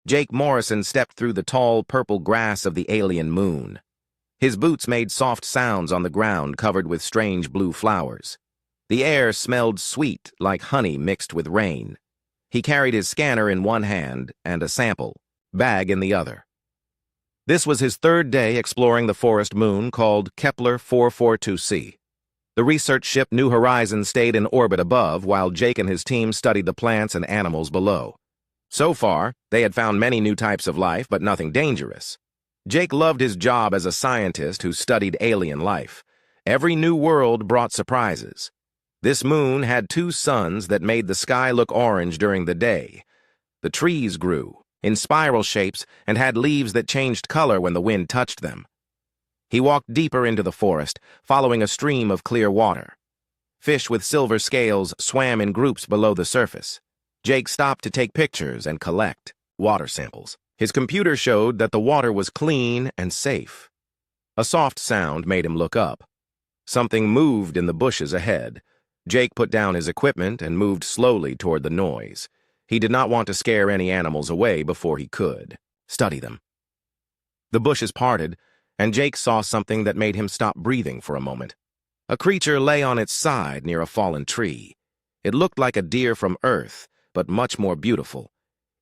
Jake Morrison stepped through the tall purple grass of the alien moon. His boots made soft sounds on the ground covered with strange blue flowers. The air smelled sweet like honey mixed with rain. He carried his scanner in one hand and a sample bag in the other. This was his third day exploring the forest moon called Kepler 442c. The research ship New Horizons stayed in orbit above while Jake and his team studied the plants and animals below. So far, they had found many new types of life, but nothing dangerous. Jake loved his job as a scientist who studied alien life. Every new world brought surprises. This moon had two suns that made the sky look orange during the day. The trees grew in spiral shapes and had leaves that changed color when the wind touched them. He walked deeper into the forest, following a stream of clear water. Fish with silver scales swam in groups below the surface. Jake stopped to take pictures and collect water samples. His computer showed that the water was clean and safe. A soft sound made him look up. Something moved in the bushes ahead. Jake put down his equipment and moved slowly toward the noise. He did not want to scare any animals away before he could study them. The bushes parted, and Jake saw something that made him stop breathing for a moment. A creature lay on its side near a fallen tree. It looked like a deer from Earth, but much more beautiful.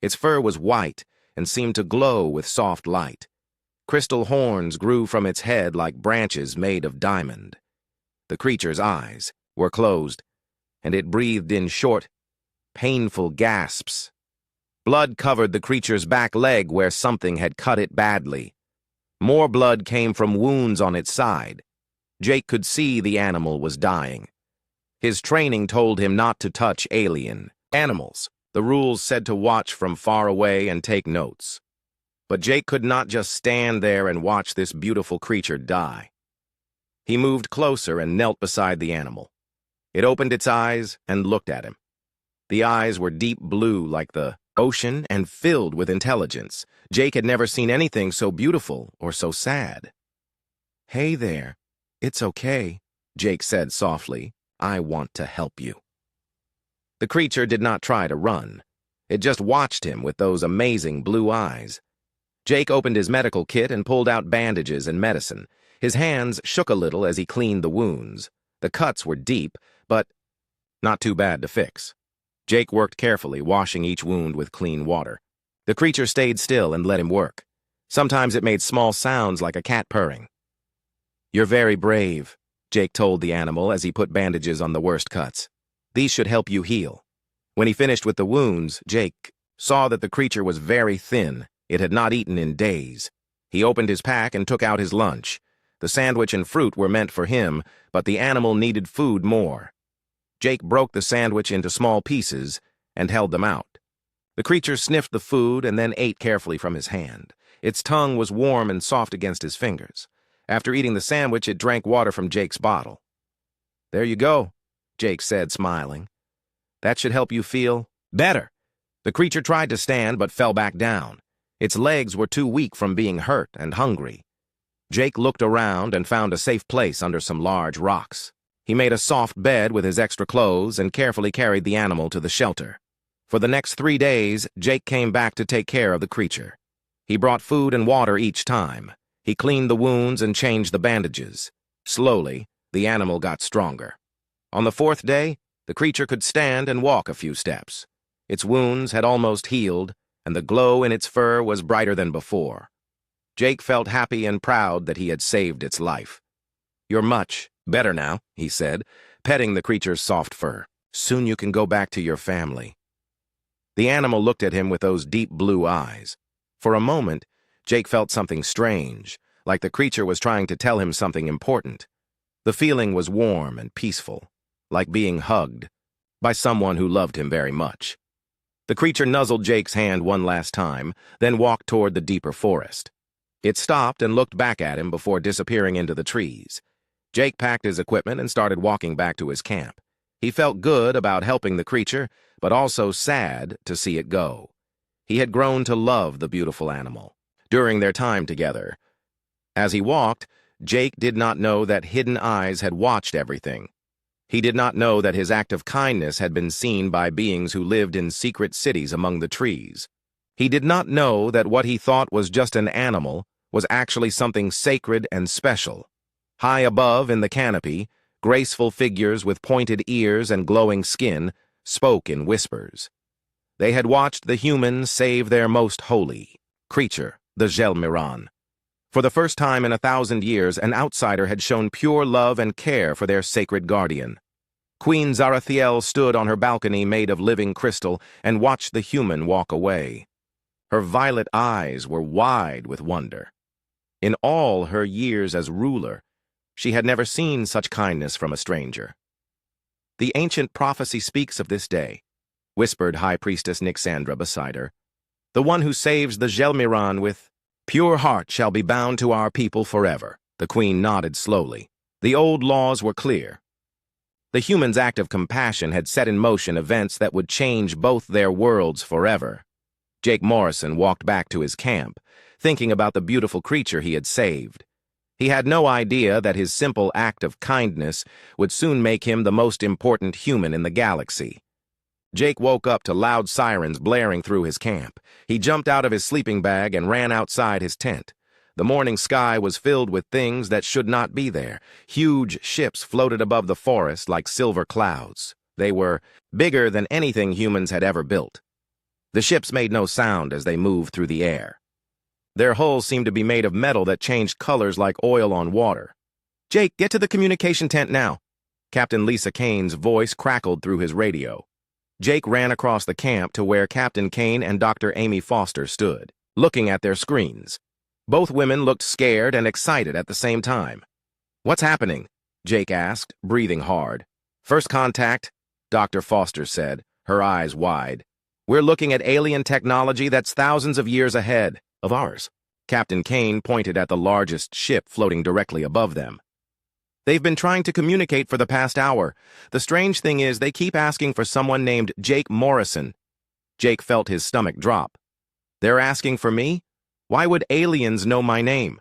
Its fur was white and seemed to glow with soft light. Crystal horns grew from its head like branches made of diamond. The creature's eyes were closed, and it breathed in short, painful gasps. Blood covered the creature's back leg where something had cut it badly. More blood came from wounds on its side. Jake could see the animal was dying. His training told him not to touch alien animals. The rules said to watch from far away and take notes. But Jake could not just stand there and watch this beautiful creature die. He moved closer and knelt beside the animal. It opened its eyes and looked at him. The eyes were deep blue like the ocean and filled with intelligence. Jake had never seen anything so beautiful or so sad. "Hey there, it's okay," Jake said softly. "I want to help you." The creature did not try to run. It just watched him with those amazing blue eyes. Jake opened his medical kit and pulled out bandages and medicine. His hands shook a little as he cleaned the wounds. The cuts were deep, but not too bad to fix. Jake worked carefully, washing each wound with clean water. The creature stayed still and let him work. Sometimes it made small sounds like a cat purring. "You're very brave," Jake told the animal as he put bandages on the worst cuts. "These should help you heal." When he finished with the wounds, Jake saw that the creature was very thin. It had not eaten in days. He opened his pack and took out his lunch. The sandwich and fruit were meant for him, but the animal needed food more. Jake broke the sandwich into small pieces and held them out. The creature sniffed the food and then ate carefully from his hand. Its tongue was warm and soft against his fingers. After eating the sandwich, it drank water from Jake's bottle. "There you go," Jake said, smiling. "That should help you feel better." The creature tried to stand but fell back down. Its legs were too weak from being hurt and hungry. Jake looked around and found a safe place under some large rocks. He made a soft bed with his extra clothes and carefully carried the animal to the shelter. For the next 3 days, Jake came back to take care of the creature. He brought food and water each time. He cleaned the wounds and changed the bandages. Slowly, the animal got stronger. On the 4th day, the creature could stand and walk a few steps. Its wounds had almost healed, and the glow in its fur was brighter than before. Jake felt happy and proud that he had saved its life. "You're much better now," he said, petting the creature's soft fur. "Soon you can go back to your family." The animal looked at him with those deep blue eyes. For a moment, Jake felt something strange, like the creature was trying to tell him something important. The feeling was warm and peaceful, like being hugged by someone who loved him very much. The creature nuzzled Jake's hand one last time, then walked toward the deeper forest. It stopped and looked back at him before disappearing into the trees. Jake packed his equipment and started walking back to his camp. He felt good about helping the creature, but also sad to see it go. He had grown to love the beautiful animal during their time together. As he walked, Jake did not know that hidden eyes had watched everything. He did not know that his act of kindness had been seen by beings who lived in secret cities among the trees. He did not know that what he thought was just an animal was actually something sacred and special. High above in the canopy, graceful figures with pointed ears and glowing skin spoke in whispers. They had watched the humans save their most holy creature, the Gelmiran. For the first time in 1,000 years, an outsider had shown pure love and care for their sacred guardian. Queen Zarathiel stood on her balcony made of living crystal and watched the human walk away. Her violet eyes were wide with wonder. In all her years as ruler, she had never seen such kindness from a stranger. "The ancient prophecy speaks of this day," whispered High Priestess Nyxandra beside her. "The one who saves the Gelmiran with pure heart shall be bound to our people forever." The queen nodded slowly. The old laws were clear. The humans' act of compassion had set in motion events that would change both their worlds forever. Jake Morrison walked back to his camp, thinking about the beautiful creature he had saved. He had no idea that his simple act of kindness would soon make him the most important human in the galaxy. Jake woke up to loud sirens blaring through his camp. He jumped out of his sleeping bag and ran outside his tent. The morning sky was filled with things that should not be there. Huge ships floated above the forest like silver clouds. They were bigger than anything humans had ever built. The ships made no sound as they moved through the air. Their hulls seemed to be made of metal that changed colors like oil on water. "Jake, get to the communication tent now." Captain Lisa Kane's voice crackled through his radio. Jake ran across the camp to where Captain Kane and Dr. Amy Foster stood, looking at their screens. Both women looked scared and excited at the same time. "What's happening?" Jake asked, breathing hard. "First contact," Dr. Foster said, her eyes wide. "We're looking at alien technology that's thousands of years ahead of ours." Captain Kane pointed at the largest ship floating directly above them. "They've been trying to communicate for the past hour. The strange thing is they keep asking for someone named Jake Morrison." Jake felt his stomach drop. "They're asking for me? Why would aliens know my name?"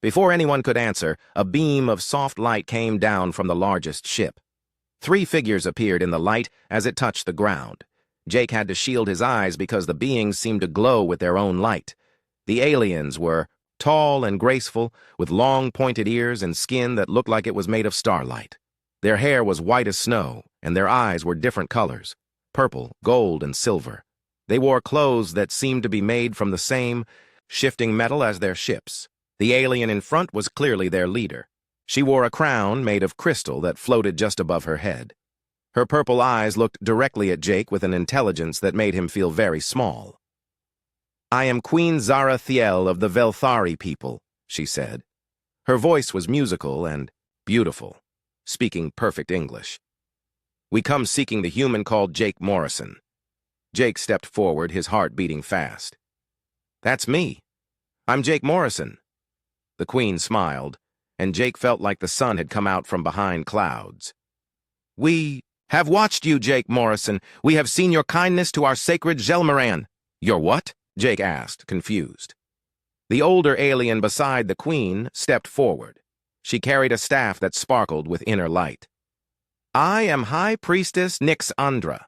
Before anyone could answer, a beam of soft light came down from the largest ship. 3 figures appeared in the light as it touched the ground. Jake had to shield his eyes because the beings seemed to glow with their own light. The aliens were tall and graceful, with long pointed ears and skin that looked like it was made of starlight. Their hair was white as snow, and their eyes were different colors, purple, gold, and silver. They wore clothes that seemed to be made from the same shifting metal as their ships. The alien in front was clearly their leader. She wore a crown made of crystal that floated just above her head. Her purple eyes looked directly at Jake with an intelligence that made him feel very small. "I am Queen Zarathiel of the Velthari people," she said. Her voice was musical and beautiful, speaking perfect English. "We come seeking the human called Jake Morrison." Jake stepped forward, his heart beating fast. "That's me. I'm Jake Morrison." The Queen smiled, and Jake felt like the sun had come out from behind clouds. "We have watched you, Jake Morrison. We have seen your kindness to our sacred Gelmiran." "Your what?" Jake asked, confused. The older alien beside the Queen stepped forward. She carried a staff that sparkled with inner light. "I am High Priestess Nyxandra.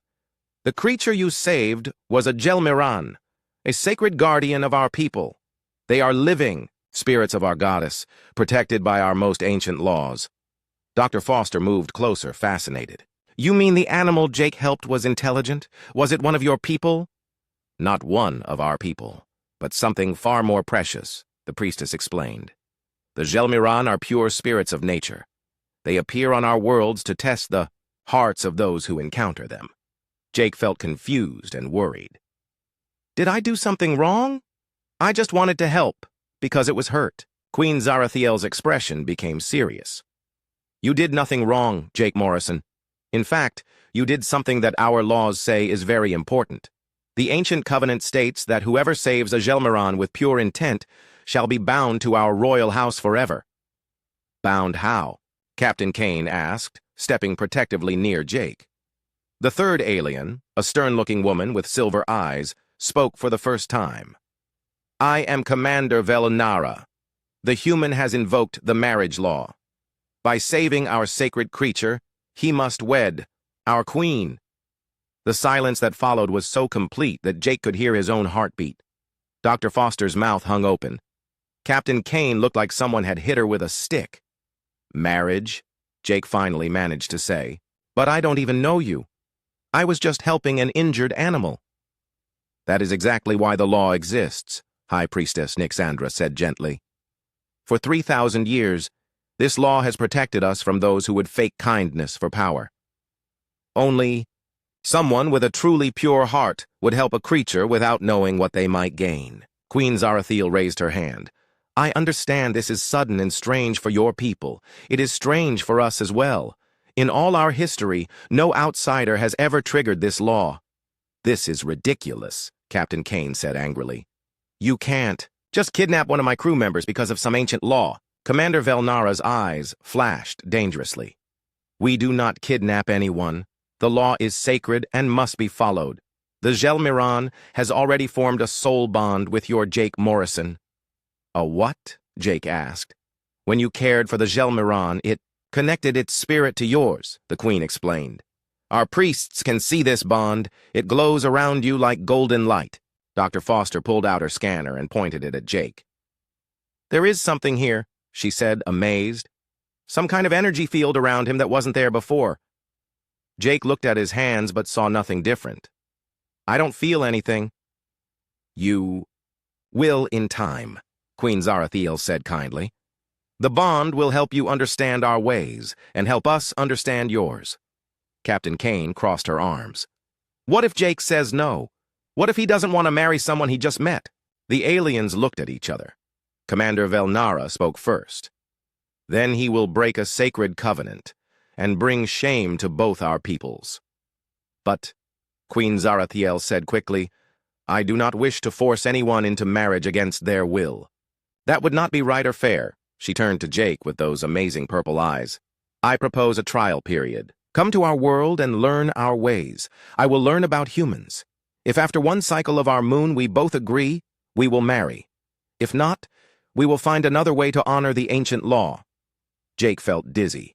The creature you saved was a Gelmiran, a sacred guardian of our people. They are living spirits of our goddess, protected by our most ancient laws." Dr. Foster moved closer, fascinated. "You mean the animal Jake helped was intelligent? Was it one of your people?" "Not one of our people, but something far more precious," the priestess explained. "The Gelmiran are pure spirits of nature. They appear on our worlds to test the hearts of those who encounter them." Jake felt confused and worried. "Did I do something wrong? I just wanted to help, because it was hurt." Queen Zarathiel's expression became serious. "You did nothing wrong, Jake Morrison. In fact, you did something that our laws say is very important. The ancient covenant states that whoever saves a Gelmiran with pure intent shall be bound to our royal house forever." "Bound how?" Captain Kane asked, stepping protectively near Jake. The third alien, a stern-looking woman with silver eyes, spoke for the first time. "I am Commander Velnara. The human has invoked the marriage law. By saving our sacred creature, he must wed our queen." The silence that followed was so complete that Jake could hear his own heartbeat. Dr. Foster's mouth hung open. Captain Kane looked like someone had hit her with a stick. "Marriage," Jake finally managed to say. "But I don't even know you. I was just helping an injured animal." "That is exactly why the law exists," High Priestess Nixandra said gently. "For 3,000 years, this law has protected us from those who would fake kindness for power. Only someone with a truly pure heart would help a creature without knowing what they might gain." Queen Zarathiel raised her hand. "I understand this is sudden and strange for your people. It is strange for us as well. In all our history, no outsider has ever triggered this law." "This is ridiculous," Captain Kane said angrily. "You can't just kidnap one of my crew members because of some ancient law." Commander Velnara's eyes flashed dangerously. "We do not kidnap anyone. The law is sacred and must be followed. The Gelmiran has already formed a soul bond with your Jake Morrison." "A what?" Jake asked. "When you cared for the Gelmiran, it connected its spirit to yours," the Queen explained. "Our priests can see this bond. It glows around you like golden light." Dr. Foster pulled out her scanner and pointed it at Jake. "There is something here," she said, amazed. "Some kind of energy field around him that wasn't there before." Jake looked at his hands but saw nothing different. "I don't feel anything." "You will in time," Queen Zarathiel said kindly. "The bond will help you understand our ways and help us understand yours." Captain Kane crossed her arms. "What if Jake says no? What if he doesn't want to marry someone he just met?" The aliens looked at each other. Commander Velnara spoke first. "Then he will break a sacred covenant and bring shame to both our peoples." "But," Queen Zarathiel said quickly, "I do not wish to force anyone into marriage against their will. That would not be right or fair." She turned to Jake with those amazing purple eyes. "I propose a trial period. Come to our world and learn our ways. I will learn about humans. If after one cycle of our moon we both agree, we will marry. If not, we will find another way to honor the ancient law." Jake felt dizzy.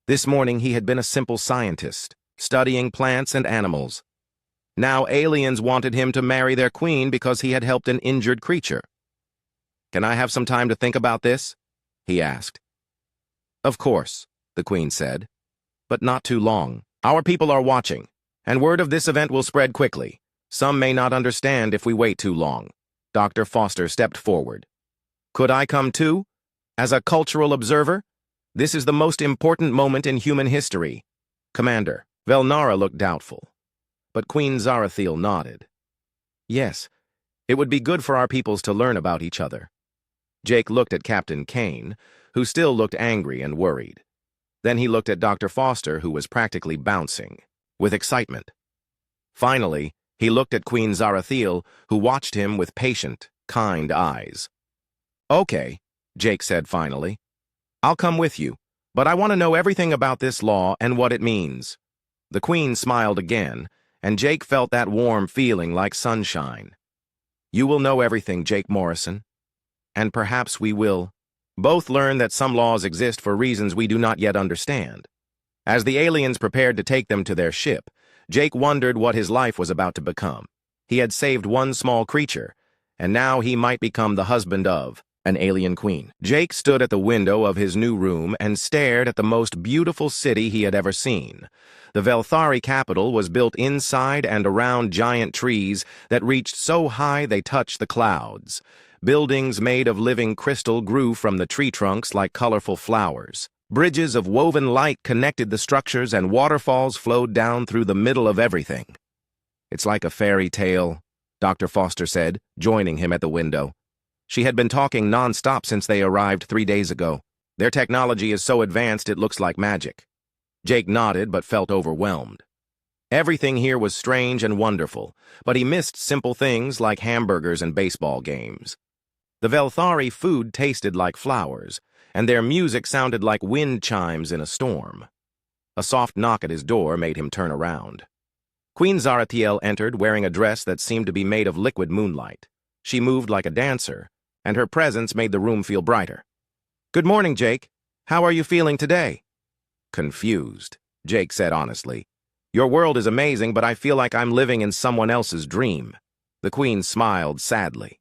This morning he had been a simple scientist, studying plants and animals. Now aliens wanted him to marry their queen because he had helped an injured creature. "Can I have some time to think about this?" he asked. "Of course," the queen said, "but not too long. Our people are watching, and word of this event will spread quickly. Some may not understand if we wait too long." Dr. Foster stepped forward. "Could I come too? As a cultural observer? This is the most important moment in human history." "Commander," Velnara looked doubtful, but Queen Zarathiel nodded. "Yes, it would be good for our peoples to learn about each other." Jake looked at Captain Kane, who still looked angry and worried. Then he looked at Dr. Foster, who was practically bouncing with excitement. Finally, he looked at Queen Zarathiel, who watched him with patient, kind eyes. "Okay," Jake said finally. "I'll come with you, but I want to know everything about this law and what it means." The Queen smiled again, and Jake felt that warm feeling like sunshine. "You will know everything, Jake Morrison. And perhaps we will both learn that some laws exist for reasons we do not yet understand." As the aliens prepared to take them to their ship, Jake wondered what his life was about to become. He had saved one small creature, and now he might become the husband of an alien queen. Jake stood at the window of his new room and stared at the most beautiful city he had ever seen. The Velthari capital was built inside and around giant trees that reached so high they touched the clouds. Buildings made of living crystal grew from the tree trunks like colorful flowers. Bridges of woven light connected the structures, and waterfalls flowed down through the middle of everything. "It's like a fairy tale," Dr. Foster said, joining him at the window. She had been talking non-stop since they arrived 3 days ago. "Their technology is so advanced it looks like magic." Jake nodded but felt overwhelmed. Everything here was strange and wonderful, but he missed simple things like hamburgers and baseball games. The Velthari food tasted like flowers, and their music sounded like wind chimes in a storm. A soft knock at his door made him turn around. Queen Zarathiel entered wearing a dress that seemed to be made of liquid moonlight. She moved like a dancer, and her presence made the room feel brighter. "Good morning, Jake. How are you feeling today?" "Confused," Jake said honestly. Your world is amazing, but I feel like I'm living in someone else's dream. The queen smiled sadly.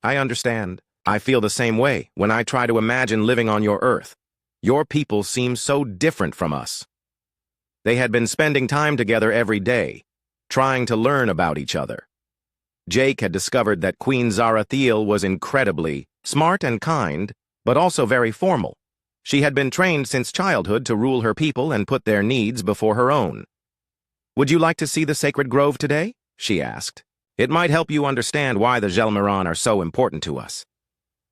I understand. I feel the same way when I try to imagine living on your Earth. Your people seem so different from us. They had been spending time together every day, trying to learn about each other. Jake had discovered that Queen Zarathiel was incredibly smart and kind, but also very formal. She had been trained since childhood to rule her people and put their needs before her own. Would you like to see the sacred grove today? She asked. It might help you understand why the Gelmeron are so important to us.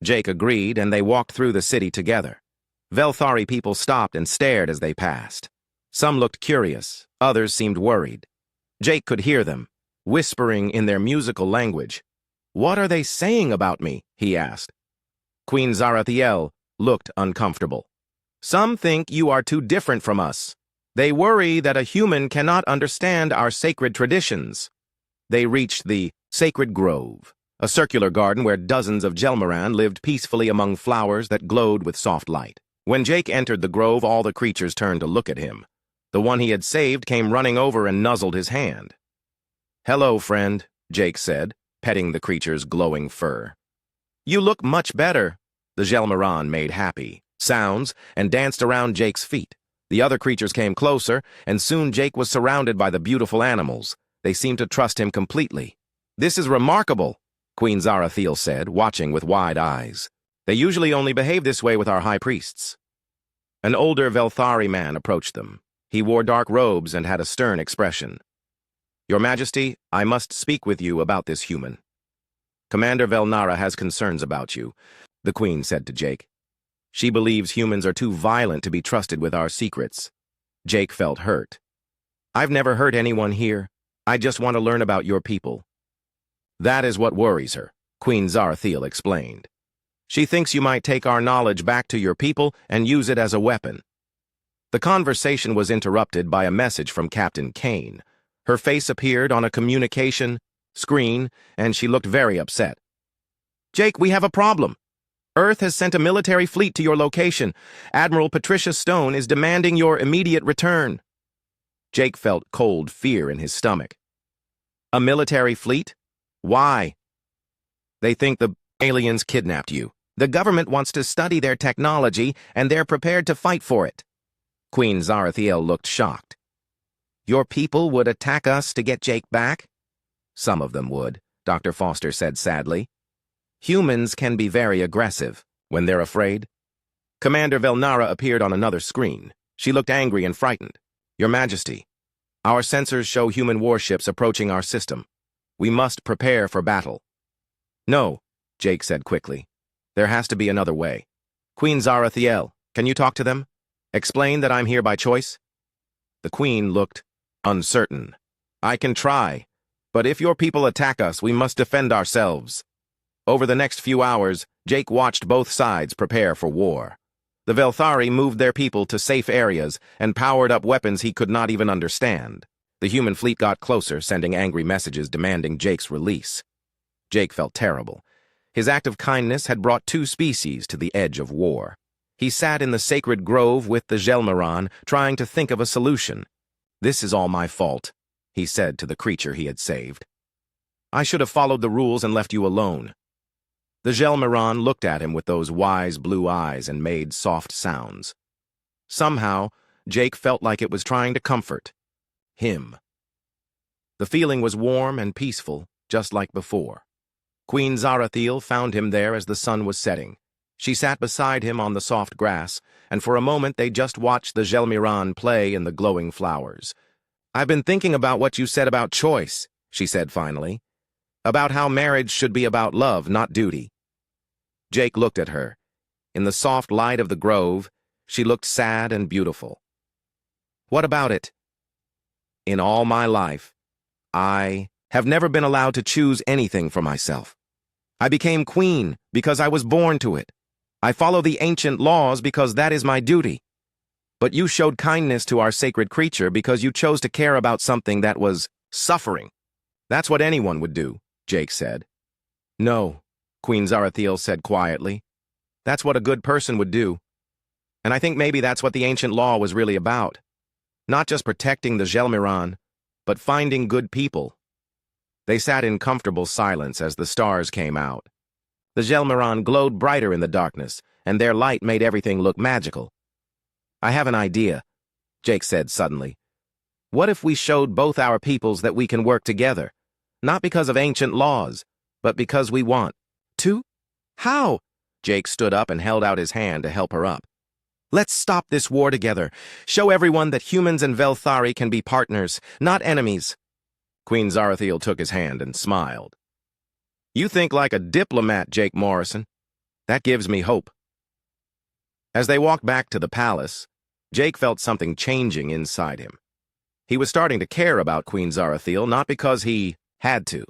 Jake agreed, and they walked through the city together. Velthari people stopped and stared as they passed. Some looked curious, others seemed worried. Jake could hear them, whispering in their musical language. What are they saying about me? He asked. Queen Zarathiel looked uncomfortable. Some think you are too different from us. They worry that a human cannot understand our sacred traditions. They reached the sacred grove, a circular garden where dozens of Gelmeran lived peacefully among flowers that glowed with soft light. When Jake entered the grove, all the creatures turned to look at him. The one he had saved came running over and nuzzled his hand. Hello, friend, Jake said, petting the creature's glowing fur. You look much better. The Gelmeron made happy sounds and danced around Jake's feet. The other creatures came closer, and soon Jake was surrounded by the beautiful animals. They seemed to trust him completely. This is remarkable, Queen Zarathiel said, watching with wide eyes. They usually only behave this way with our high priests. An older Velthari man approached them. He wore dark robes and had a stern expression. Your Majesty, I must speak with you about this human. Commander Velnara has concerns about you, the Queen said to Jake. She believes humans are too violent to be trusted with our secrets. Jake felt hurt. I've never hurt anyone here. I just want to learn about your people. That is what worries her, Queen Zarathiel explained. She thinks you might take our knowledge back to your people and use it as a weapon. The conversation was interrupted by a message from Captain Kane. Her face appeared on a communication screen, and she looked very upset. Jake, we have a problem. Earth has sent a military fleet to your location. Admiral Patricia Stone is demanding your immediate return. Jake felt cold fear in his stomach. A military fleet? Why? They think the aliens kidnapped you. The government wants to study their technology, and they're prepared to fight for it. Queen Zarathiel looked shocked. Your people would attack us to get Jake back? Some of them would, Dr. Foster said sadly. Humans can be very aggressive when they're afraid. Commander Velnara appeared on another screen. She looked angry and frightened. Your Majesty, our sensors show human warships approaching our system. We must prepare for battle. No, Jake said quickly. There has to be another way. Queen Zarathiel, can you talk to them? Explain that I'm here by choice? The Queen looked uncertain. I can try, but if your people attack us, we must defend ourselves. Over the next few hours, Jake watched both sides prepare for war. The Velthari moved their people to safe areas and powered up weapons he could not even understand. The human fleet got closer, sending angry messages demanding Jake's release. Jake felt terrible. His act of kindness had brought two species to the edge of war. He sat in the sacred grove with the Gelmeron, trying to think of a solution. This is all my fault, he said to the creature he had saved. I should have followed the rules and left you alone. The Gelmeron looked at him with those wise blue eyes and made soft sounds. Somehow, Jake felt like it was trying to comfort him. The feeling was warm and peaceful, just like before. Queen Zarathiel found him there as the sun was setting. She sat beside him on the soft grass, and for a moment they just watched the Gelmeron play in the glowing flowers. I've been thinking about what you said about choice, she said finally. About how marriage should be about love, not duty. Jake looked at her. In the soft light of the grove, she looked sad and beautiful. What about it? In all my life, I have never been allowed to choose anything for myself. I became queen because I was born to it. I follow the ancient laws because that is my duty. But you showed kindness to our sacred creature because you chose to care about something that was suffering. That's what anyone would do, Jake said. No, Queen Zarathiel said quietly. That's what a good person would do. And I think maybe that's what the ancient law was really about. Not just protecting the Gelmiran, but finding good people. They sat in comfortable silence as the stars came out. The Gelmiran glowed brighter in the darkness, and their light made everything look magical. I have an idea, Jake said suddenly. What if we showed both our peoples that we can work together? Not because of ancient laws, but because we want to? How? Jake stood up and held out his hand to help her up. Let's stop this war together. Show everyone that humans and Velthari can be partners, not enemies. Queen Zarathiel took his hand and smiled. You think like a diplomat, Jake Morrison. That gives me hope. As they walked back to the palace, Jake felt something changing inside him. He was starting to care about Queen Zarathiel, not because he had to,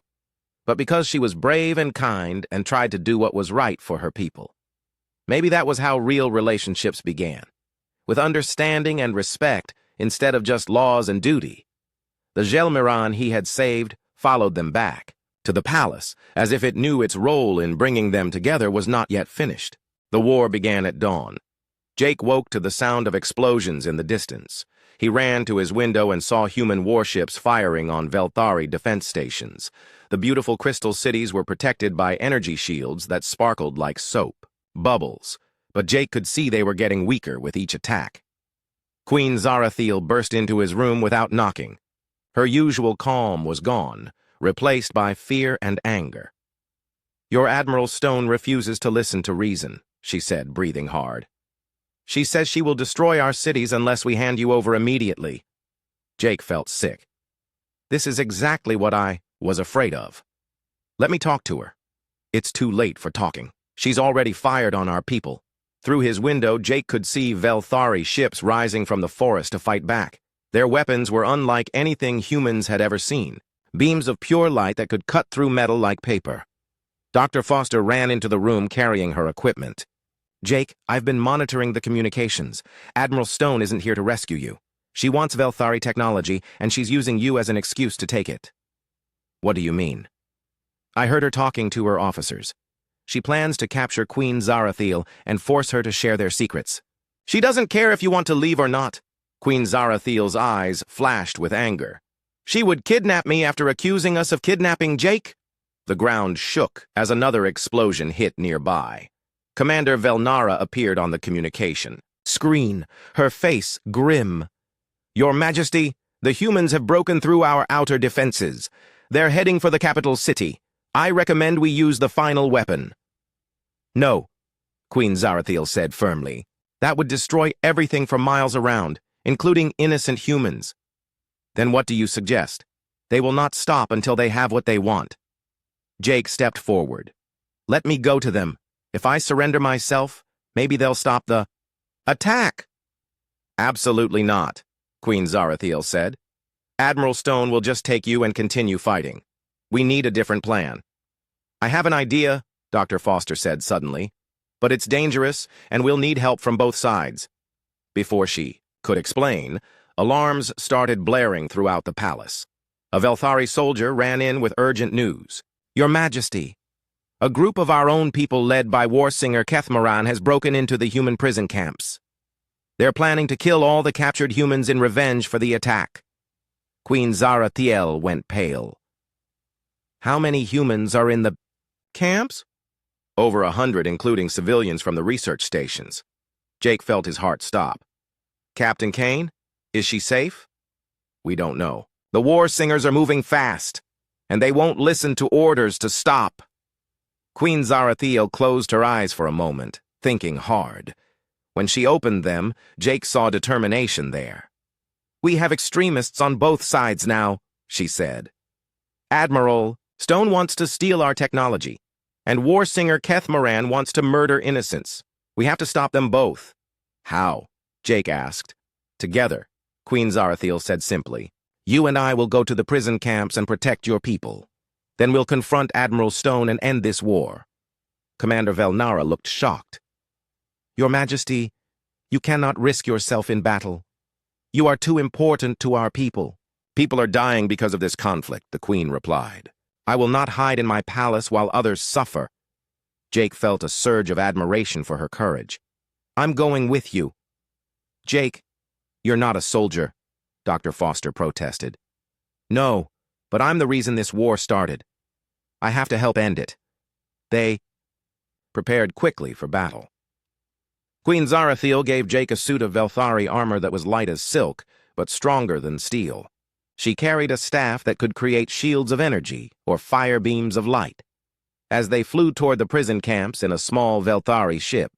but because she was brave and kind and tried to do what was right for her people. Maybe that was how real relationships began, with understanding and respect instead of just laws and duty. The Gelmiran he had saved followed them back to the palace, as if it knew its role in bringing them together was not yet finished. The war began at dawn. Jake woke to the sound of explosions in the distance. He ran to his window and saw human warships firing on Velthari defense stations. The beautiful crystal cities were protected by energy shields that sparkled like soap, bubbles, but Jake could see they were getting weaker with each attack. Queen Zarathiel burst into his room without knocking. Her usual calm was gone, replaced by fear and anger. Your Admiral Stone refuses to listen to reason, she said, breathing hard. She says she will destroy our cities unless we hand you over immediately. Jake felt sick. This is exactly what I was afraid of. Let me talk to her. It's too late for talking. She's already fired on our people. Through his window, Jake could see Velthari ships rising from the forest to fight back. Their weapons were unlike anything humans had ever seen, beams of pure light that could cut through metal like paper. Dr. Foster ran into the room carrying her equipment. Jake, I've been monitoring the communications. Admiral Stone isn't here to rescue you. She wants Velthari technology, and she's using you as an excuse to take it. What do you mean? I heard her talking to her officers. She plans to capture Queen Zarathiel and force her to share their secrets. She doesn't care if you want to leave or not. Queen Zarathiel's eyes flashed with anger. She would kidnap me after accusing us of kidnapping Jake? The ground shook as another explosion hit nearby. Commander Velnara appeared on the communication screen, her face grim. Your Majesty, the humans have broken through our outer defenses. They're heading for the capital city. I recommend we use the final weapon. No, Queen Zarathiel said firmly. That would destroy everything for miles around, including innocent humans. Then what do you suggest? They will not stop until they have what they want. Jake stepped forward. Let me go to them. If I surrender myself, maybe they'll stop the attack. Absolutely not, Queen Zarathiel said. Admiral Stone will just take you and continue fighting. We need a different plan. I have an idea, Dr. Foster said suddenly, but it's dangerous and we'll need help from both sides. Before she could explain, alarms started blaring throughout the palace. A Velthari soldier ran in with urgent news. Your Majesty, a group of our own people led by war singer Kethmaran has broken into the human prison camps. They're planning to kill all the captured humans in revenge for the attack. Queen Zarathiel went pale. How many humans are in the camps? Over 100, including civilians from the research stations. Jake felt his heart stop. Captain Kane, is she safe? We don't know. The war singers are moving fast, and they won't listen to orders to stop. Queen Zarathiel closed her eyes for a moment, thinking hard. When she opened them, Jake saw determination there. We have extremists on both sides now, she said. Admiral, Stone wants to steal our technology, and war singer Kethmaran wants to murder innocents. We have to stop them both. How? Jake asked. Together, Queen Zarathiel said simply. You and I will go to the prison camps and protect your people. Then we'll confront Admiral Stone and end this war. Commander Velnara looked shocked. Your Majesty, you cannot risk yourself in battle. You are too important to our people. People are dying because of this conflict, the Queen replied. I will not hide in my palace while others suffer. Jake felt a surge of admiration for her courage. I'm going with you. Jake, you're not a soldier. Dr. Foster protested. No, but I'm the reason this war started. I have to help end it. They prepared quickly for battle. Queen Zarathiel gave Jake a suit of Velthari armor that was light as silk, but stronger than steel. She carried a staff that could create shields of energy or fire beams of light. As they flew toward the prison camps in a small Velthari ship,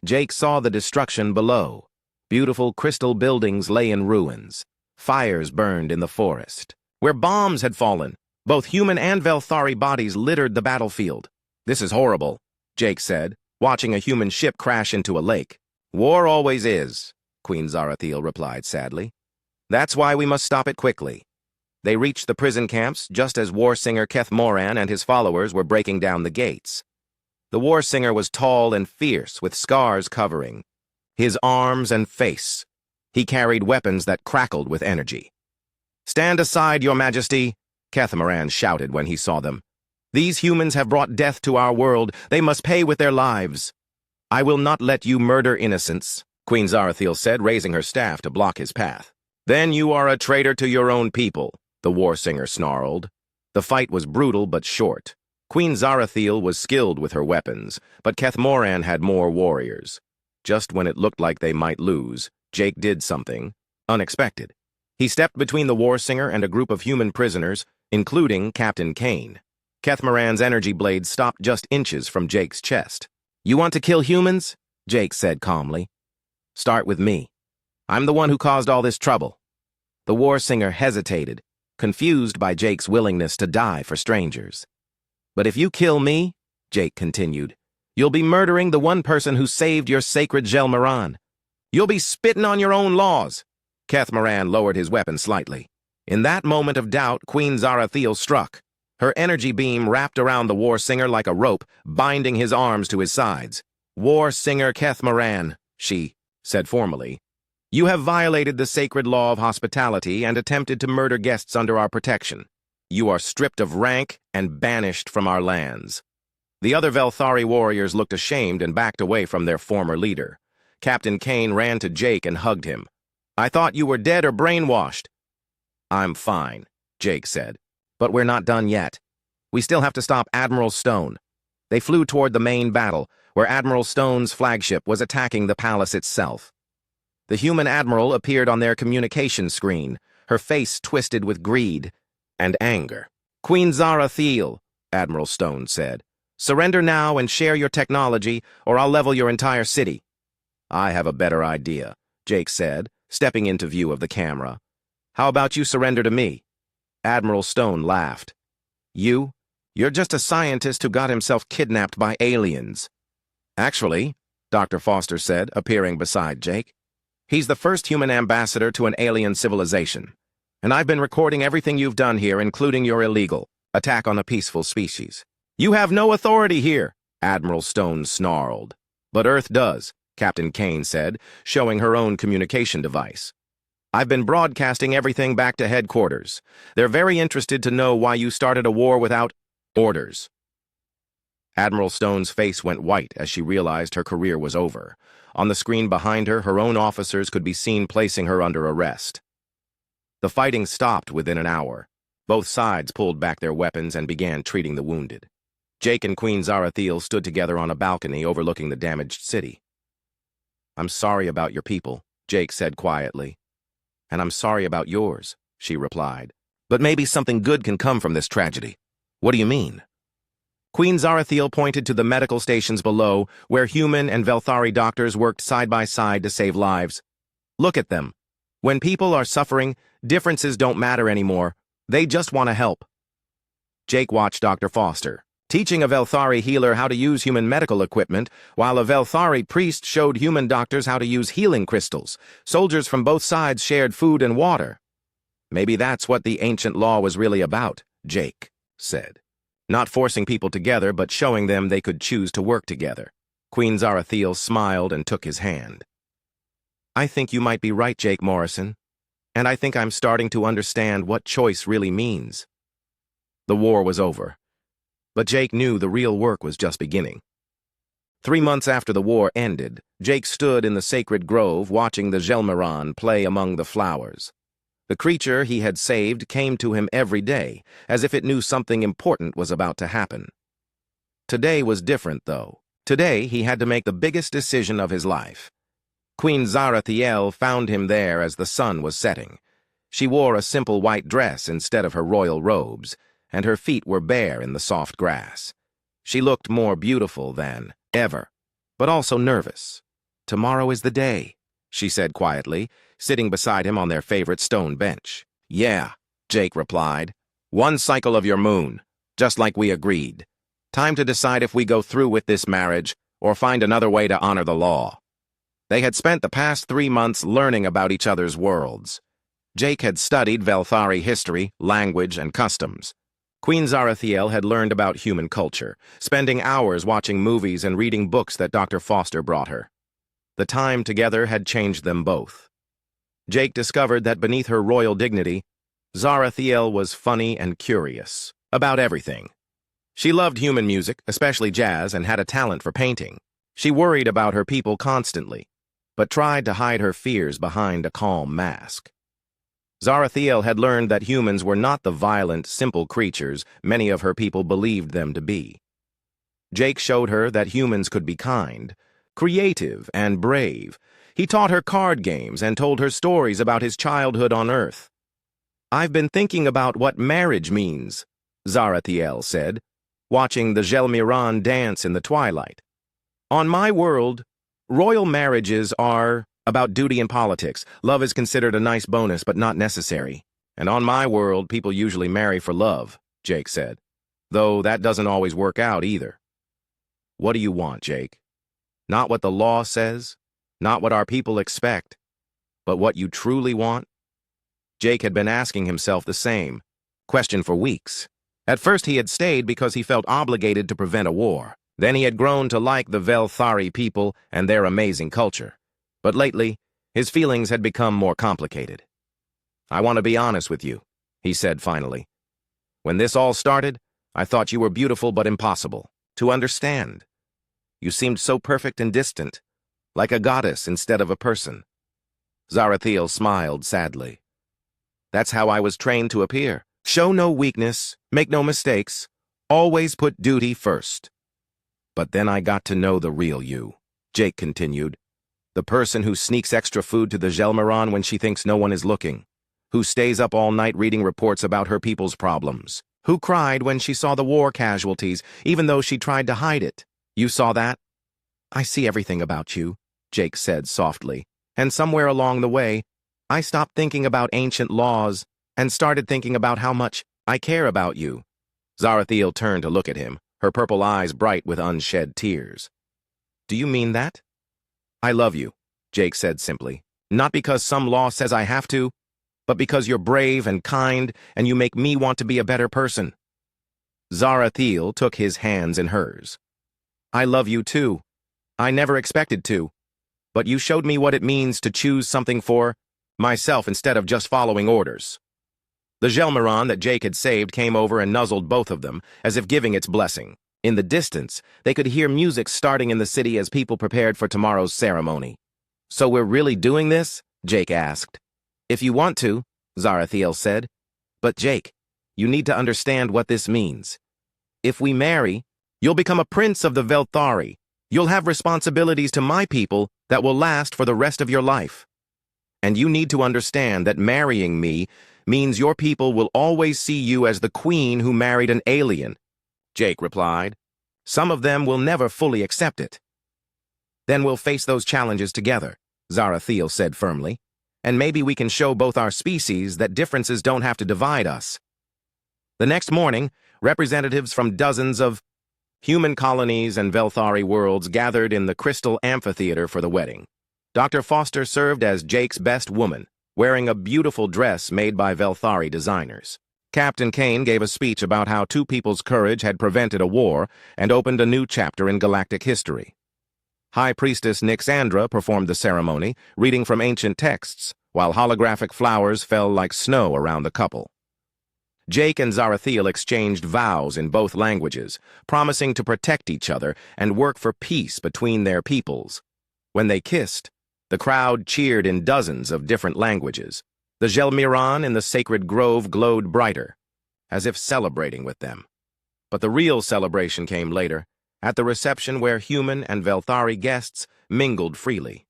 Jake saw the destruction below. Beautiful crystal buildings lay in ruins. Fires burned in the forest, where bombs had fallen. Both human and Velthari bodies littered the battlefield. This is horrible, Jake said, watching a human ship crash into a lake. War always is, Queen Zarathiel replied sadly. That's why we must stop it quickly. They reached the prison camps just as war singer Keth Moran and his followers were breaking down the gates. The war singer was tall and fierce, with scars covering his arms and face. He carried weapons that crackled with energy. Stand aside, Your Majesty, Keth Moran shouted when he saw them. These humans have brought death to our world. They must pay with their lives. I will not let you murder innocents, Queen Zarathiel said, raising her staff to block his path. Then you are a traitor to your own people, the war singer snarled. The fight was brutal but short. Queen Zarathiel was skilled with her weapons, but Keth Moran had more warriors. Just when it looked like they might lose, Jake did something unexpected. He stepped between the war singer and a group of human prisoners, including Captain Kane. Keth Moran's energy blade stopped just inches from Jake's chest. You want to kill humans? Jake said calmly. Start with me. I'm the one who caused all this trouble. The war singer hesitated, confused by Jake's willingness to die for strangers. But if you kill me, Jake continued, you'll be murdering the one person who saved your sacred Gelmaran. You'll be spitting on your own laws. Keth Moran lowered his weapon slightly. In that moment of doubt, Queen Zarathiel struck. Her energy beam wrapped around the war singer like a rope, binding his arms to his sides. War singer Keth Moran, she said formally, you have violated the sacred law of hospitality and attempted to murder guests under our protection. You are stripped of rank and banished from our lands. The other Velthari warriors looked ashamed and backed away from their former leader. Captain Kane ran to Jake and hugged him. I thought you were dead or brainwashed. I'm fine, Jake said. But we're not done yet. We still have to stop Admiral Stone. They flew toward the main battle, where Admiral Stone's flagship was attacking the palace itself. The human admiral appeared on their communication screen, her face twisted with greed and anger. Queen Zarathiel, Admiral Stone said, surrender now and share your technology, or I'll level your entire city. I have a better idea, Jake said, stepping into view of the camera. How about you surrender to me? Admiral Stone laughed. You're just a scientist who got himself kidnapped by aliens. Actually, Dr. Foster said, appearing beside Jake, he's the first human ambassador to an alien civilization, and I've been recording everything you've done here, including your illegal attack on a peaceful species. You have no authority here, Admiral Stone snarled. But Earth does, Captain Kane said, showing her own communication device. I've been broadcasting everything back to headquarters. They're very interested to know why you started a war without orders. Admiral Stone's face went white as she realized her career was over. On the screen behind her, her own officers could be seen placing her under arrest. The fighting stopped within an hour. Both sides pulled back their weapons and began treating the wounded. Jake and Queen Zarathiel stood together on a balcony overlooking the damaged city. I'm sorry about your people, Jake said quietly. And I'm sorry about yours, she replied. But maybe something good can come from this tragedy. What do you mean? Queen Zarathiel pointed to the medical stations below, where human and Velthari doctors worked side by side to save lives. Look at them. When people are suffering, differences don't matter anymore. They just want to help. Jake watched Dr. Foster, teaching a Velthari healer how to use human medical equipment, while a Velthari priest showed human doctors how to use healing crystals. Soldiers from both sides shared food and water. Maybe that's what the ancient law was really about, Jake said. Not forcing people together, but showing them they could choose to work together. Queen Zarathiel smiled and took his hand. I think you might be right, Jake Morrison. And I think I'm starting to understand what choice really means. The war was over. But Jake knew the real work was just beginning. 3 months after the war ended, Jake stood in the sacred grove watching the Gelmaran play among the flowers. The creature he had saved came to him every day, as if it knew something important was about to happen. Today was different, though. Today he had to make the biggest decision of his life. Queen Zarathiel found him there as the sun was setting. She wore a simple white dress instead of her royal robes, and her feet were bare in the soft grass. She looked more beautiful than ever, but also nervous. "Tomorrow is the day," she said quietly, sitting beside him on their favorite stone bench. "Yeah," Jake replied. "One cycle of your moon, just like we agreed. Time to decide if we go through with this marriage or find another way to honor the law." They had spent the past 3 months learning about each other's worlds. Jake had studied Velthari history, language, and customs. Queen Zarathiel had learned about human culture, spending hours watching movies and reading books that Dr. Foster brought her. The time together had changed them both. Jake discovered that beneath her royal dignity, Zarathiel was funny and curious about everything. She loved human music, especially jazz, and had a talent for painting. She worried about her people constantly, but tried to hide her fears behind a calm mask. Zarathiel had learned that humans were not the violent, simple creatures many of her people believed them to be. Jake showed her that humans could be kind, creative, and brave. He taught her card games and told her stories about his childhood on Earth. "I've been thinking about what marriage means," Zarathiel said, watching the Gelmiran dance in the twilight. "On my world, royal marriages are about duty and politics. Love is considered a nice bonus, but not necessary. And on my world, people usually marry for love," Jake said. "Though that doesn't always work out either." "What do you want, Jake? Not what the law says, not what our people expect, but what you truly want?" Jake had been asking himself the same question for weeks. At first he had stayed because he felt obligated to prevent a war. Then he had grown to like the Velthari people and their amazing culture. But lately, his feelings had become more complicated. "I want to be honest with you," he said finally. "When this all started, I thought you were beautiful but impossible to understand. You seemed so perfect and distant, like a goddess instead of a person." Zarathiel smiled sadly. "That's how I was trained to appear. Show no weakness, make no mistakes, always put duty first. But then I got to know the real you," Jake continued. "The person who sneaks extra food to the Gelmiran when she thinks no one is looking, who stays up all night reading reports about her people's problems, who cried when she saw the war casualties, even though she tried to hide it. You saw that?" "I see everything about you," Jake said softly. "And somewhere along the way, I stopped thinking about ancient laws and started thinking about how much I care about you." Zarathiel turned to look at him, her purple eyes bright with unshed tears. "Do you mean that?" "I love you," Jake said simply. "Not because some law says I have to, but because you're brave and kind and you make me want to be a better person." Zarathiel took his hands in hers. "I love you too. I never expected to. But you showed me what it means to choose something for myself instead of just following orders." The Gelmiran that Jake had saved came over and nuzzled both of them, as if giving its blessing. In the distance, they could hear music starting in the city as people prepared for tomorrow's ceremony. "So we're really doing this?" Jake asked. "If you want to," Zarathiel said. "But Jake, you need to understand what this means. If we marry, you'll become a prince of the Velthari. You'll have responsibilities to my people that will last for the rest of your life. And you need to understand that marrying me means your people will always see you as the queen who married an alien," Jake replied. "Some of them will never fully accept it." "Then we'll face those challenges together," Zarathiel said firmly. "And maybe we can show both our species that differences don't have to divide us." The next morning, representatives from dozens of human colonies and Velthari worlds gathered in the Crystal Amphitheater for the wedding. Dr. Foster served as Jake's best woman, wearing a beautiful dress made by Velthari designers. Captain Kane gave a speech about how two people's courage had prevented a war and opened a new chapter in galactic history. High Priestess Nixandra performed the ceremony, reading from ancient texts, while holographic flowers fell like snow around the couple. Jake and Zarathiel exchanged vows in both languages, promising to protect each other and work for peace between their peoples. When they kissed, the crowd cheered in dozens of different languages. The Gelmiran in the sacred grove glowed brighter, as if celebrating with them. But the real celebration came later, at the reception where human and Velthari guests mingled freely.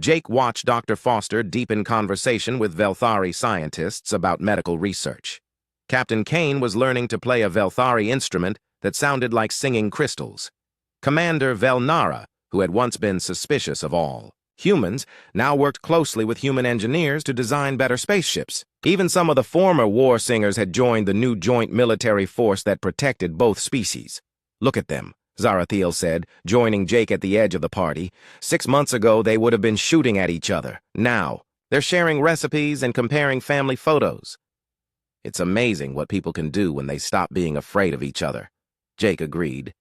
Jake watched Dr. Foster deep in conversation with Velthari scientists about medical research. Captain Kane was learning to play a Velthari instrument that sounded like singing crystals. Commander Velnara, who had once been suspicious of all humans, now worked closely with human engineers to design better spaceships. Even some of the former war singers had joined the new joint military force that protected both species. "Look at them," Zarathiel said, joining Jake at the edge of the party. 6 months ago, they would have been shooting at each other. Now, they're sharing recipes and comparing family photos. "It's amazing what people can do when they stop being afraid of each other," Jake agreed.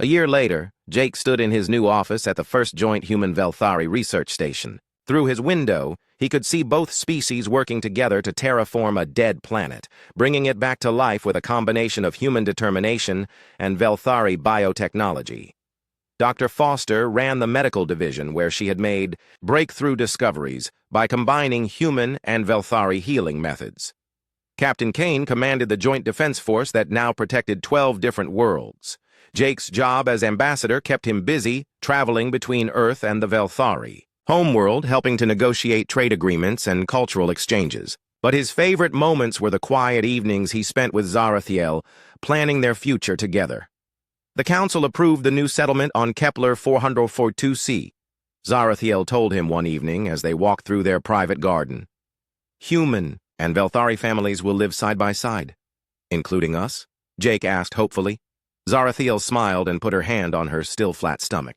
A year later, Jake stood in his new office at the first joint human Velthari research station. Through his window, he could see both species working together to terraform a dead planet, bringing it back to life with a combination of human determination and Velthari biotechnology. Dr. Foster ran the medical division where she had made breakthrough discoveries by combining human and Velthari healing methods. Captain Kane commanded the joint defense force that now protected 12 different worlds. Jake's job as ambassador kept him busy, traveling between Earth and the Velthari. Homeworld, helping to negotiate trade agreements and cultural exchanges. But his favorite moments were the quiet evenings he spent with Zarathiel, planning their future together. The council approved the new settlement on Kepler 442c. Zarathiel told him one evening as they walked through their private garden. "Human and Velthari families will live side by side." "Including us?" Jake asked hopefully. Zarathiel smiled and put her hand on her still flat stomach.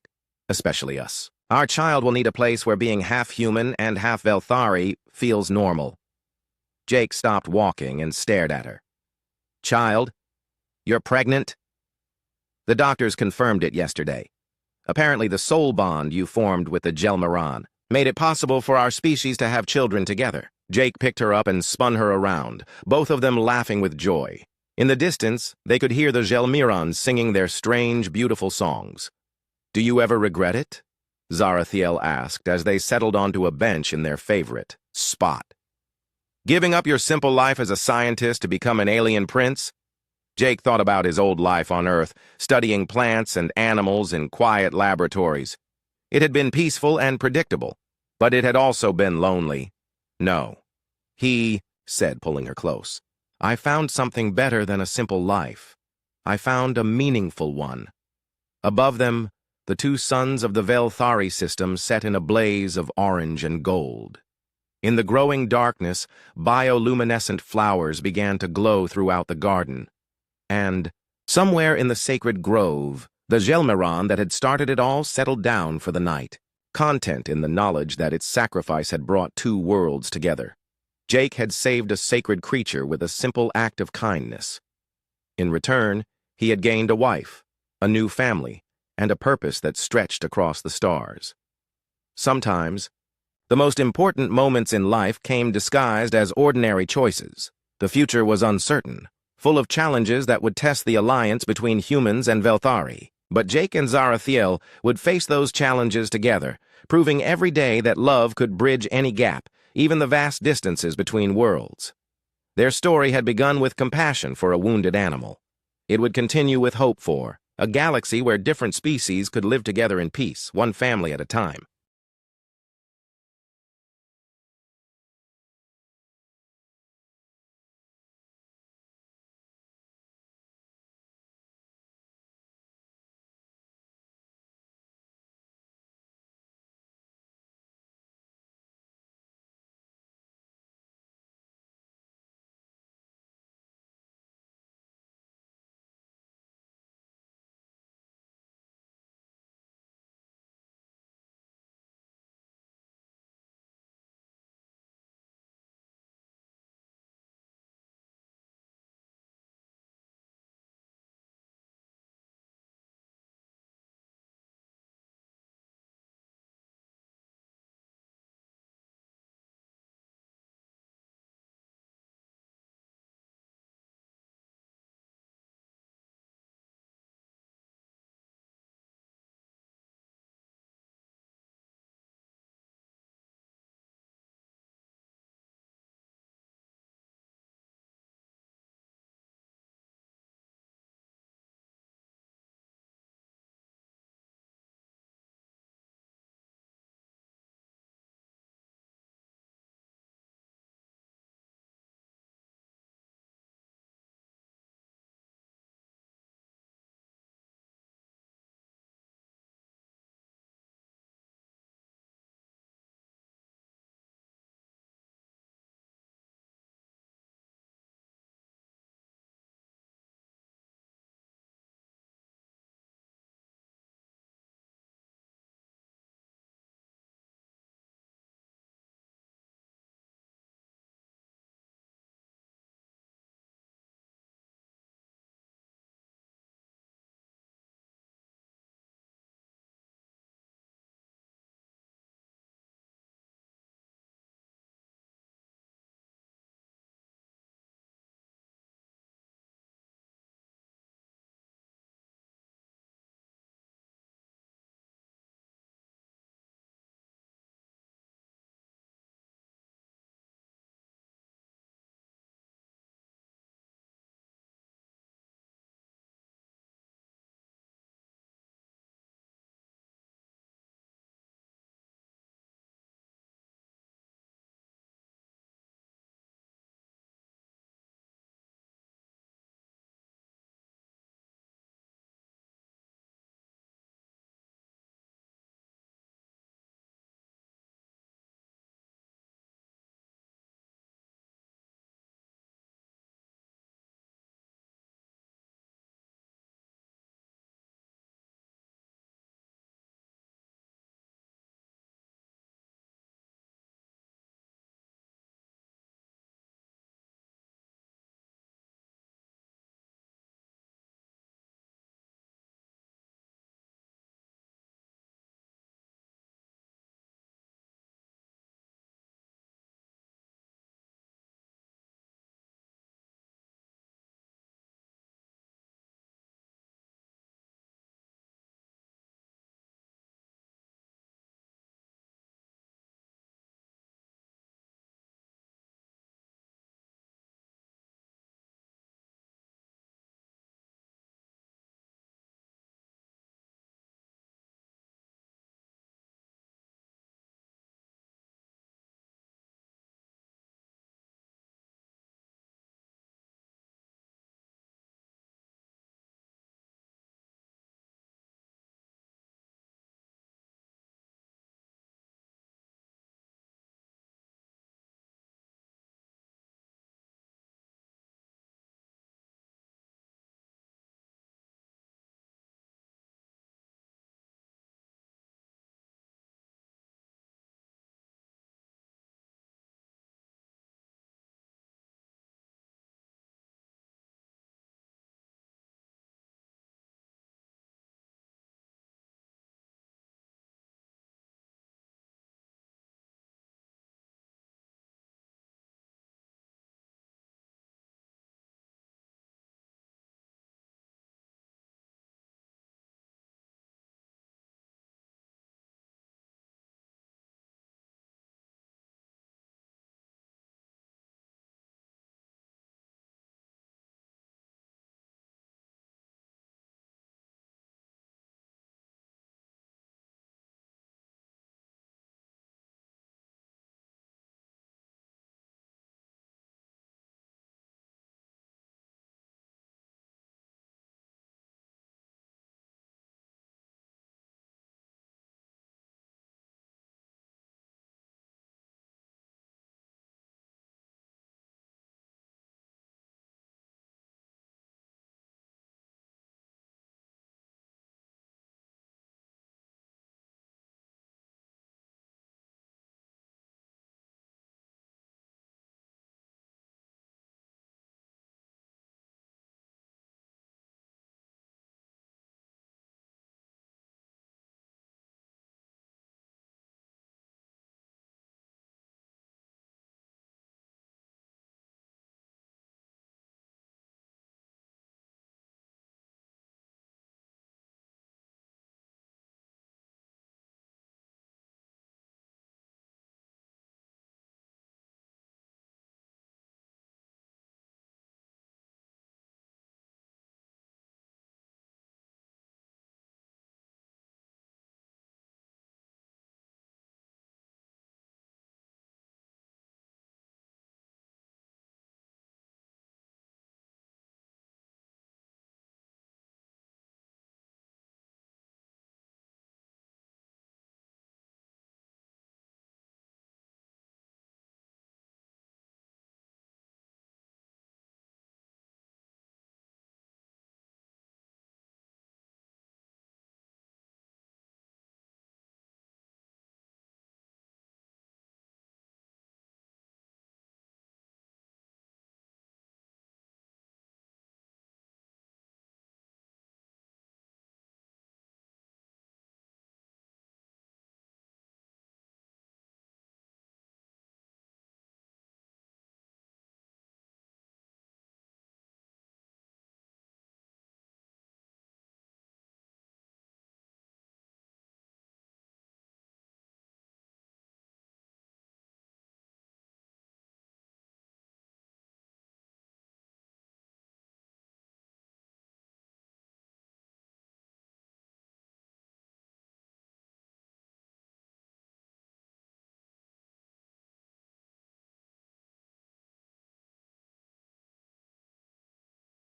"Especially us. Our child will need a place where being half human and half Velthari feels normal." Jake stopped walking and stared at her. "Child, you're pregnant?" "The doctors confirmed it yesterday. Apparently the soul bond you formed with the Gelmiran made it possible for our species to have children together." Jake picked her up and spun her around, both of them laughing with joy. In the distance, they could hear the Gelmirans singing their strange, beautiful songs. "Do you ever regret it?" Zarathiel asked as they settled onto a bench in their favorite spot. "Giving up your simple life as a scientist to become an alien prince?" Jake thought about his old life on Earth, studying plants and animals in quiet laboratories. It had been peaceful and predictable, but it had also been lonely. "No," he said, pulling her close. "I found something better than a simple life. I found a meaningful one." Above them, the two suns of the Velthari system set in a blaze of orange and gold. In the growing darkness, bioluminescent flowers began to glow throughout the garden. And, somewhere in the sacred grove, the Gelmiran that had started it all settled down for the night, content in the knowledge that its sacrifice had brought two worlds together. Jake had saved a sacred creature with a simple act of kindness. In return, he had gained a wife, a new family, and a purpose that stretched across the stars. Sometimes, the most important moments in life came disguised as ordinary choices. The future was uncertain, full of challenges that would test the alliance between humans and Velthari. But Jake and Zarathiel would face those challenges together, proving every day that love could bridge any gap, even the vast distances between worlds. Their story had begun with compassion for a wounded animal. It would continue with hope for a galaxy where different species could live together in peace, one family at a time.